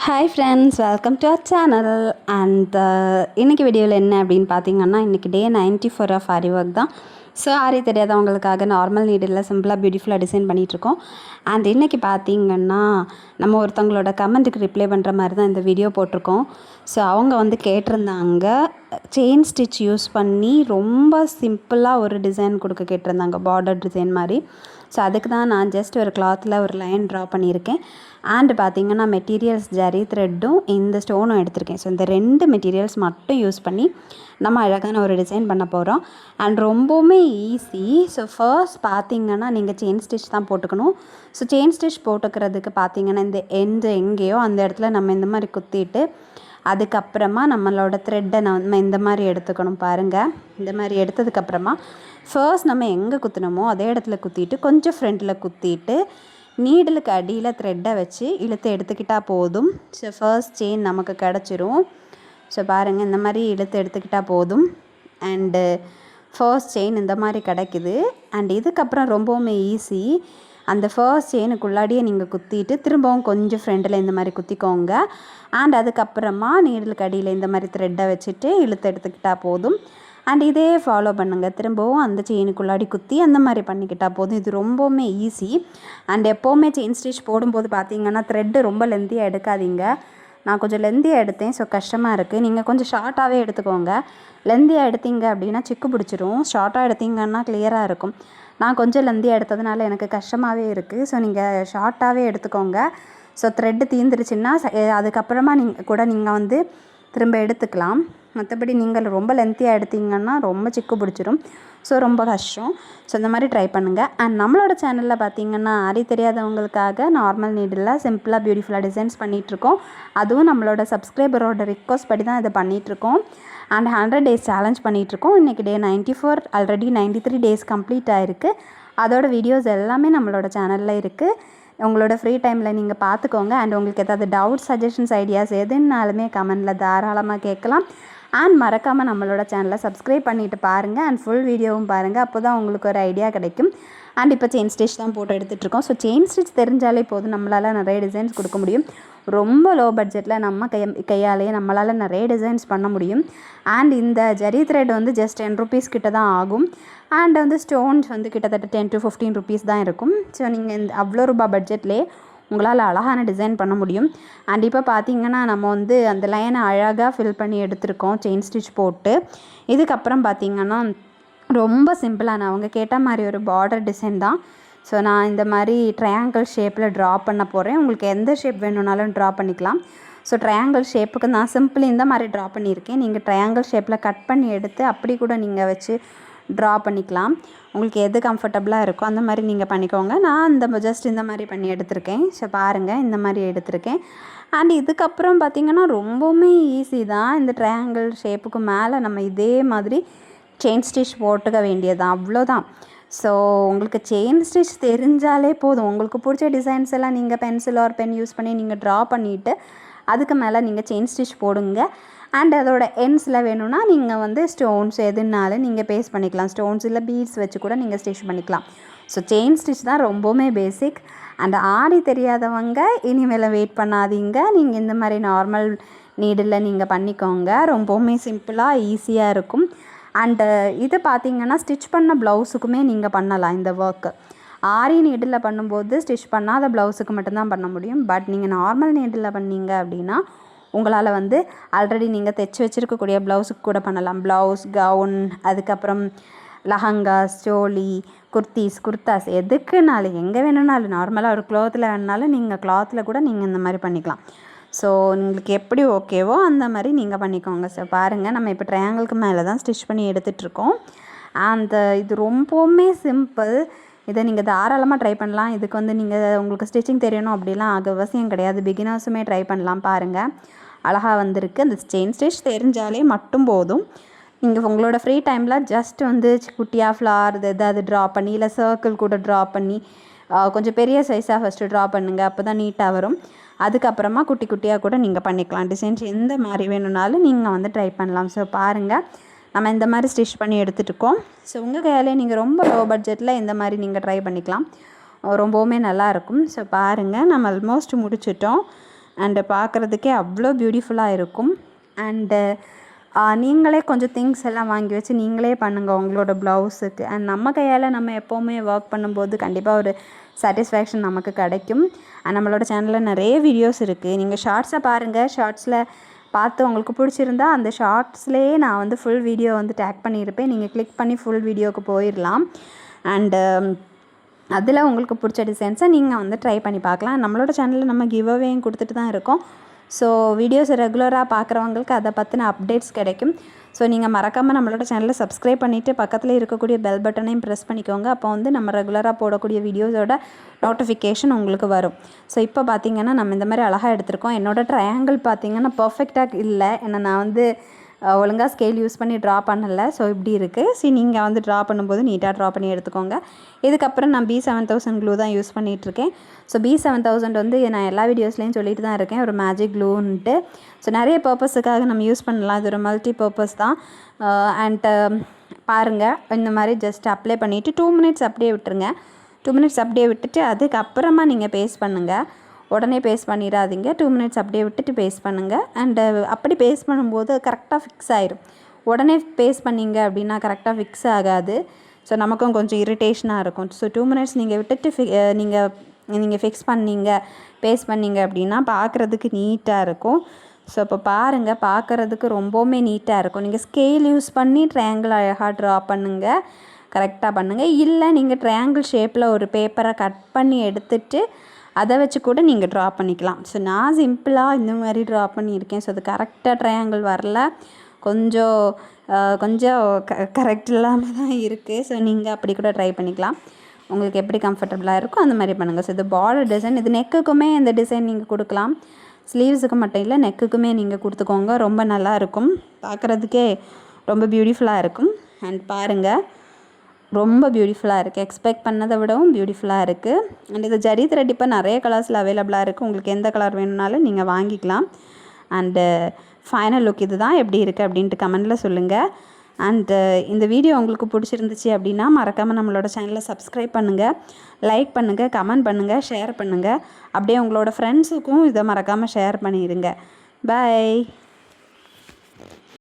Hi friends, welcome to our channel. And இன்றைக்கி வீடியோவில் என்ன அப்படின்னு பார்த்தீங்கன்னா, இன்றைக்கி டே 94 ஆஃப் ஆரி ஒர்க் தான். ஸோ ஆரி தெரியாதவங்களுக்காக நார்மல் நீடில் சிம்பிளாக பியூட்டிஃபுல்லாக டிசைன் பண்ணிகிட்ருக்கோம். அண்ட் இன்றைக்கி பார்த்தீங்கன்னா, நம்ம ஒருத்தவங்களோட கமெண்ட்டுக்கு ரிப்ளை பண்ணுற மாதிரி தான் இந்த வீடியோ போட்டிருக்கோம். ஸோ அவங்க கேட்டிருந்தாங்க, செயின் ஸ்டிச் யூஸ் பண்ணி ரொம்ப சிம்பிளாக ஒரு டிசைன் கொடுக்க கேட்டிருந்தாங்க, பார்டர் டிசைன் மாதிரி. ஸோ அதுக்கு தான் நான் ஜஸ்ட் ஒரு கிளாத்தில் ஒரு லைன் ட்ரா பண்ணியிருக்கேன். அண்டு பார்த்திங்கன்னா மெட்டீரியல்ஸ் ஜரி த்ரெட்டும் இந்த ஸ்டோனும் எடுத்திருக்கேன். ஸோ இந்த 2 மெட்டீரியல்ஸ் மட்டும் யூஸ் பண்ணி நம்ம அழகான ஒரு டிசைன் பண்ண போகிறோம். அண்ட் ரொம்பவுமே ஈஸி. ஸோ ஃபர்ஸ்ட் பார்த்திங்கன்னா நீங்கள் செயின் ஸ்டிச் தான் போட்டுக்கணும். ஸோ செயின் ஸ்டிச் போட்டுக்கிறதுக்கு பார்த்திங்கன்னா இந்த எண்டு எங்கேயோ அந்த இடத்துல நம்ம இந்த மாதிரி குத்திட்டு அதுக்கப்புறமா நம்மளோட த்ரெட்டை நம்ம இந்த மாதிரி எடுத்துக்கணும். பாருங்கள், இந்த மாதிரி எடுத்ததுக்கப்புறமா ஃபர்ஸ்ட் நம்ம எங்கே குத்தினோமோ அதே இடத்துல குத்திட்டு கொஞ்சம் ஃப்ரண்ட்டில் குத்திட்டு நீடலுக்கு அடியில் த்ரெட்டை வச்சு இழுத்து எடுத்துக்கிட்டால் போதும். ஸோ ஃபர்ஸ்ட் செயின் நமக்கு கிடச்சிரும். ஸோ பாருங்கள், இந்த மாதிரி இழுத்து எடுத்துக்கிட்டால் போதும். அண்டு ஃபர்ஸ்ட் செயின் இந்த மாதிரி கிடைக்குது. அண்ட் இதுக்கப்புறம் ரொம்பவுமே ஈஸி. அந்த ஃபர்ஸ்ட் செயினுக்குள்ளாடியே நீங்கள் குத்திட்டு திரும்பவும் கொஞ்சம் ஃப்ரண்ட்டில் இந்த மாதிரி குத்திக்கோங்க. அண்ட் அதுக்கப்புறமா நீடலுக்கு அடியில் இந்த மாதிரி த்ரெட்டை வச்சுட்டு இழுத்து எடுத்துக்கிட்டால் போதும். அண்ட் இதே ஃபாலோ பண்ணுங்கள். திரும்பவும் அந்த செயினுக்குள்ளாடி குத்தி அந்த மாதிரி பண்ணிக்கிட்டால் போதும். இது ரொம்பவுமே ஈஸி. அண்ட் எப்போவுமே செயின் ஸ்டிச் போடும்போது பார்த்தீங்கன்னா த்ரெட்டு ரொம்ப லென்த்தியாக எடுக்காதீங்க. நான் கொஞ்சம் லென்த்தியாக எடுத்தேன், ஸோ கஷ்டமாக இருக்குது. நீங்கள் கொஞ்சம் ஷார்ட்டாகவே எடுத்துக்கோங்க. லென்த்தியாக எடுத்தீங்க அப்படின்னா சிக்கு பிடிச்சிரும். ஷார்ட்டாக எடுத்தீங்கன்னா கிளியராக இருக்கும். நான் கொஞ்சம் லென்த்தியாக எடுத்ததுனால எனக்கு கஷ்டமாகவே இருக்குது. ஸோ நீங்கள் ஷார்ட்டாகவே எடுத்துக்கோங்க. ஸோ த்ரெட்டு தீந்துருச்சுன்னா அதுக்கப்புறமா நீங்கள் திரும்ப எடுத்துக்கலாம். மற்றபடி நீங்கள் ரொம்ப லென்த்தியாக எடுத்தீங்கன்னா ரொம்ப சிக்கு பிடிச்சிரும். ஸோ ரொம்ப கஷ்டம். ஸோ இந்த மாதிரி ட்ரை பண்ணுங்கள். அண்ட் நம்மளோட சேனலில் பார்த்தீங்கன்னா ஆரி தெரியாதவங்களுக்காக நார்மல் நீடில் சிம்பிளாக பியூட்டிஃபுல்லாக டிசைன்ஸ் பண்ணிகிட்ருக்கோம். அதுவும் நம்மளோட சப்ஸ்கிரைபரோட ரிக்வஸ்ட் படி தான் இதை பண்ணிகிட்ருக்கோம். அண்ட் 100 டேஸ் சேலஞ்ச் பண்ணிகிட்ருக்கோம். இன்றைக்கி டே 94, ஆல்ரெடி 93 டேஸ் கம்ப்ளீட் ஆகிருக்கு. அதோட வீடியோஸ் எல்லாமே நம்மளோட சேனலில் இருக்குது. உங்களோட ஃப்ரீ டைமில் நீங்கள் பார்த்துக்கோங்க. அண்ட் உங்களுக்கு ஏதாவது டவுட்ஸ், சஜஷன்ஸ், ஐடியாஸ் எதுனாலுமே கமெண்டில் தாராளமாக கேட்கலாம். அண்ட் மறக்காமல் நம்மளோட சேனலை சப்ஸ்கிரைப் பண்ணிவிட்டு பாருங்கள். அண்ட் ஃபுல் வீடியோவும் பாருங்கள். அப்போ தான் உங்களுக்கு ஒரு ஐடியா கிடைக்கும். அண்ட் இப்போ செயின் ஸ்டிச் தான் போட்டு எடுத்துகிட்ருக்கோம். ஸோ செயின் ஸ்டிச் தெரிஞ்சாலே போதும், நம்மளால் நிறைய டிசைன்ஸ் கொடுக்க முடியும். ரொம்ப லோ பட்ஜெட்டில் நம்ம கையாலேயே நம்மளால் நிறைய டிசைன்ஸ் பண்ண முடியும். அண்ட் இந்த ஜரி த்ரெட் ஜஸ்ட் 10 rupees கிட்ட தான் ஆகும். அண்ட் ஸ்டோன்ஸ் கிட்டத்தட்ட 10 to 15 rupees தான் இருக்கும். ஸோ நீங்கள் இந்த அவ்வளோ ரூபா பட்ஜெட்லேயே உங்களால் அழகான டிசைன் பண்ண முடியும். அண்ட் இப்போ பார்த்திங்கன்னா நம்ம அந்த லைனை அழகாக ஃபில் பண்ணி எடுத்திருக்கோம் செயின் ஸ்டிச் போட்டு. இதுக்கப்புறம் பார்த்திங்கன்னா ரொம்ப சிம்பிளான அவங்க கேட்ட மாதிரி ஒரு பார்டர் டிசைன் தான். ஸோ நான் இந்த மாதிரி ட்ரையாங்கிள் ஷேப்பில் ட்ரா பண்ண போகிறேன். உங்களுக்கு எந்த ஷேப் வேணும்னாலும் ட்ரா பண்ணிக்கலாம். ஸோ ட்ரையாங்கிள் ஷேப்புக்கு நான் சிம்பிள் இந்த மாதிரி ட்ரா பண்ணியிருக்கேன். நீங்கள் ட்ரையாங்கிள் ஷேப்பில் கட் பண்ணி எடுத்து அப்படி கூட நீங்கள் வச்சு ட்ரா பண்ணிக்கலாம். உங்களுக்கு எது கம்ஃபர்டபுளாக இருக்கோ அந்த மாதிரி நீங்கள் பண்ணிக்கோங்க. நான் ஜஸ்ட் இந்த மாதிரி பண்ணி எடுத்திருக்கேன். ஸோ பாருங்கள், இந்த மாதிரி எடுத்திருக்கேன். அண்ட் இதுக்கப்புறம் பார்த்திங்கன்னா ரொம்பவுமே ஈஸி தான். இந்த ட்ரையாங்கிள் ஷேப்புக்கு மேலே நம்ம இதே மாதிரி செயின் ஸ்டிச் போட்டுக்க வேண்டியதுதான், அவ்வளோதான். ஸோ உங்களுக்கு செயின் ஸ்டிச் தெரிஞ்சாலே போதும். உங்களுக்கு பிடிச்ச டிசைன்ஸ் எல்லாம் நீங்கள் பென்சில் ஆர் பென் யூஸ் பண்ணி நீங்கள் ட்ரா பண்ணிவிட்டு அதுக்கு மேலே நீங்கள் செயின் ஸ்டிச் போடுங்க. அண்ட் அதோட எண்ட்ஸில் வேணும்னா நீங்கள் ஸ்டோன்ஸ் எதுனாலும் நீங்கள் பேஸ்ட் பண்ணிக்கலாம். ஸ்டோன்ஸ் இல்லை பீட்ஸ் வச்சு கூட நீங்கள் ஸ்டிச் பண்ணிக்கலாம். ஸோ செயின் ஸ்டிச் தான் ரொம்பவுமே பேசிக். அண்ட் ஆரி தெரியாதவங்க இனிமேல் வெயிட் பண்ணாதீங்க. நீங்கள் இந்த மாதிரி நார்மல் நீடில் நீங்கள் பண்ணிக்கோங்க. ரொம்பவுமே சிம்பிளாக ஈஸியாக இருக்கும். அண்டு இது பார்த்திங்கன்னா ஸ்டிச் பண்ண ப்ளவுஸுக்குமே நீங்கள் பண்ணலாம் இந்த ஒர்க்கு. ஆரி நீடில் பண்ணும்போது ஸ்டிச் பண்ணாத ப்ளவுஸுக்கு மட்டும்தான் பண்ண முடியும். பட் நீங்கள் நார்மல் நீடில் பண்ணீங்க அப்படின்னா உங்களால் ஆல்ரெடி நீங்கள் தைச்சி வச்சுருக்கக்கூடிய ப்ளவுஸுக்கு கூட பண்ணலாம். ப்ளவுஸ், கவுன், அதுக்கப்புறம் லஹங்காஸ், சோலி, குர்தாஸ் எதுக்குனாலும் எங்கே வேணும்னாலும் நார்மலாக ஒரு க்ளாத்தில் வேணுனாலும் நீங்கள் க்ளாத்தில் கூட நீங்கள் இந்த மாதிரி பண்ணிக்கலாம். ஸோ உங்களுக்கு எப்படி ஓகேவோ அந்த மாதிரி நீங்கள் பண்ணிக்கோங்க. ஸோ பாருங்கள், நம்ம இப்போ ட்ரையாங்கிளுக்கு மேலே தான் ஸ்டிச் பண்ணி எடுத்துகிட்ருக்கோம். இது ரொம்பவுமே சிம்பிள். இதை நீங்கள் தாராளமாக ட்ரை பண்ணலாம். இதுக்கு நீங்கள் உங்களுக்கு ஸ்டிச்சிங் தெரியணும் அப்படிலாம் அவசியம் கிடையாது. பிகினர்ஸுமே ட்ரை பண்ணலாம். பாருங்கள், அழகாக வந்திருக்கு. அந்த செயின் ஸ்டிச் தெரிஞ்சாலே மட்டும் போதும். நீங்கள் உங்களோட ஃப்ரீ டைமில் ஜஸ்ட் குட்டியாக ஃப்ளார் எதாவது ட்ரா பண்ணி இல்லை சர்க்கிள் கூட ட்ரா பண்ணி கொஞ்சம் பெரிய சைஸாக ஃபஸ்ட்டு ட்ரா பண்ணுங்கள். அப்போ தான் நீட்டாக வரும். அதுக்கப்புறமா குட்டி குட்டியாக கூட நீங்கள் பண்ணிக்கலாம். டிசைன்ஸ் எந்த மாதிரி வேணும்னாலும் நீங்கள் ட்ரை பண்ணலாம். ஸோ பாருங்கள், நம்ம இந்த மாதிரி ஸ்டிச் பண்ணி எடுத்துகிட்ருக்கோம். ஸோ உங்கள் கையாலே நீங்கள் ரொம்ப லோ பட்ஜெட்டில் இந்த மாதிரி நீங்கள் ட்ரை பண்ணிக்கலாம். ரொம்பவுமே நல்லாயிருக்கும். ஸோ பாருங்கள், நம்ம ஆல்மோஸ்ட் முடிச்சிட்டோம். அண்டு பார்க்குறதுக்கே அவ்வளோ பியூட்டிஃபுல்லாக இருக்கும். அண்டு நீங்களே கொஞ்சம் திங்ஸ் எல்லாம் வாங்கி வச்சு நீங்களே பண்ணுங்கள் உங்களோட ப்ளவுஸுக்கு. அண்ட் நம்ம கையால் நம்ம எப்போவுமே ஒர்க் பண்ணும்போது கண்டிப்பாக ஒரு சாட்டிஸ்ஃபேக்ஷன் நமக்கு கிடைக்கும். அண்ட் நம்மளோட சேனலில் நிறைய வீடியோஸ் இருக்குது, நீங்கள் ஷார்ட்ஸை பாருங்கள். ஷார்ட்ஸில் பார்த்து உங்களுக்கு பிடிச்சிருந்தா அந்த ஷார்ட்ஸ்லேயே நான் வந்து ஃபுல் வீடியோ வந்து டேக் பண்ணியிருப்பேன், நீங்கள் கிளிக் பண்ணி ஃபுல் வீடியோவுக்கு போயிடலாம். அண்டு அதில் உங்களுக்கு பிடிச்ச டிசைன்ஸை நீங்கள் வந்து ட்ரை பண்ணி பார்க்கலாம். நம்மளோட சேனலில் நம்ம கிவ் அவேயும் கொடுத்துட்டு தான் இருக்கோம். ஸோ வீடியோஸ் ரெகுலராக பார்க்குறவங்களுக்கு அதை பற்றின அப்டேட்ஸ் கிடைக்கும். ஸோ நீங்கள் மறக்காமல் நம்மளோட சேனலை சப்ஸ்கிரைப் பண்ணிவிட்டு பக்கத்தில் இருக்கக்கூடிய பெல் பட்டனையும் ப்ரெஸ் பண்ணிக்கோங்க. அப்போ வந்து நம்ம ரெகுலராக போடக்கூடிய வீடியோஸோட நோட்டிஃபிகேஷன் உங்களுக்கு வரும். ஸோ இப்போ பார்த்திங்கன்னா நம்ம இந்த மாதிரி அழகாக எடுத்திருக்கோம். என்னோடய ட்ரையாங்கிள் பார்த்திங்கன்னா பர்ஃபெக்டாக இல்லை, ஏன்னா நான் வந்து ஒழுங்காக ஸ்கேல் யூஸ் பண்ணி ட்ரா பண்ணலை. ஸோ இப்படி இருக்குது. சரி, நீங்கள் வந்து ட்ரா பண்ணும்போது நீட்டாக ட்ரா பண்ணி எடுத்துக்கோங்க. இதுக்கப்புறம் நான் B7000 க்ளூ தான் யூஸ் பண்ணிகிட்ருக்கேன். ஸோ B7000 வந்து நான் எல்லா வீடியோஸ்லேயும் சொல்லிட்டு தான் இருக்கேன், ஒரு மேஜிக் க்ளூன்ட்டு. ஸோ நிறைய பர்பஸுக்காக நம்ம யூஸ் பண்ணலாம், இது ஒரு மல்டி பர்பஸ் தான். அண்ட் பாருங்கள், இந்த மாதிரி ஜஸ்ட் அப்ளை பண்ணிவிட்டு 2 மினிட்ஸ் அப்படியே விட்டுருங்க. 2 மினிட்ஸ் அப்படியே விட்டுட்டு அதுக்கப்புறமா நீங்கள் பேஸ்ட் பண்ணுங்கள். உடனே பேஸ்ட் பண்ணிடாதீங்க, 2 மினிட்ஸ் அப்படியே விட்டுட்டு பேஸ்ட் பண்ணுங்கள். அண்டு அப்படி பேஸ்ட் பண்ணும்போது கரெக்டாக ஃபிக்ஸ் ஆயிடும். உடனே பேஸ்ட் பண்ணிங்க அப்படின்னா கரெக்டாக ஃபிக்ஸ் ஆகாது. ஸோ நமக்கும் கொஞ்சம் இரிட்டேஷனாக இருக்கும். ஸோ 2 மினிட்ஸ் நீங்கள் விட்டுட்டு நீங்கள் ஃபிக்ஸ் பண்ணிங்க, பேஸ்ட் பண்ணிங்க அப்படின்னா பார்க்குறதுக்கு நீட்டாக இருக்கும். ஸோ இப்போ பாருங்கள், பார்க்குறதுக்கு ரொம்பவுமே நீட்டாக இருக்கும். நீங்கள் ஸ்கேல் யூஸ் பண்ணி ட்ரையாங்கிள் அழகாக ட்ரா பண்ணுங்கள், கரெக்டாக பண்ணுங்கள். இல்லை நீங்கள் ட்ரையாங்கிள் ஷேப்பில் ஒரு பேப்பரை கட் பண்ணி எடுத்துகிட்டு அதை வச்சு கூட நீங்கள் ட்ரா பண்ணிக்கலாம். ஸோ நான் சிம்பிளாக இந்த மாதிரி ட்ரா பண்ணியிருக்கேன். ஸோ அது கரெக்டாக ட்ரையாங்கிள் வரல, கொஞ்சம் கரெக்ட் இல்லாமல் தான் இருக்குது. ஸோ நீங்கள் அப்படி கூட ட்ரை பண்ணிக்கலாம், உங்களுக்கு எப்படி கம்ஃபர்டபுளாக இருக்கோ அந்த மாதிரி பண்ணுங்கள். ஸோ இது பார்டர் டிசைன், இது நெக்குக்குமே இந்த டிசைன் நீங்கள் கொடுக்கலாம், ஸ்லீவ்ஸுக்கு மட்டும் இல்லை நெக்குக்குமே நீங்கள் கொடுத்துக்கோங்க. ரொம்ப நல்லாயிருக்கும், பார்க்குறதுக்கே ரொம்ப பியூட்டிஃபுல்லாக இருக்கும். அண்ட் பாருங்கள், ரொம்ப பியூட்டிஃபுல்லாக இருக்குது, எக்ஸ்பெக்ட் பண்ணதை விடவும் பியூட்டிஃபுல்லாக இருக்குது. அண்ட் இது ஜரி த்ரெட் இப்போ நிறைய கலர்ஸில் அவைலபிளாக இருக்குது, உங்களுக்கு எந்த கலர் வேணும்னாலும் நீங்கள் வாங்கிக்கலாம். அண்டு ஃபைனல் லுக் இது தான், எப்படி இருக்குது அப்படின்ட்டு கமெண்டில் சொல்லுங்கள். அண்டு இந்த வீடியோ உங்களுக்கு பிடிச்சிருந்துச்சு அப்படின்னா மறக்காமல் நம்மளோட சேனலை சப்ஸ்கிரைப் பண்ணுங்கள், லைக் பண்ணுங்கள், கமெண்ட் பண்ணுங்கள், ஷேர் பண்ணுங்கள். அப்படியே உங்களோட ஃப்ரெண்ட்ஸுக்கும் இதை மறக்காமல் ஷேர் பண்ணிடுங்க. பாய்.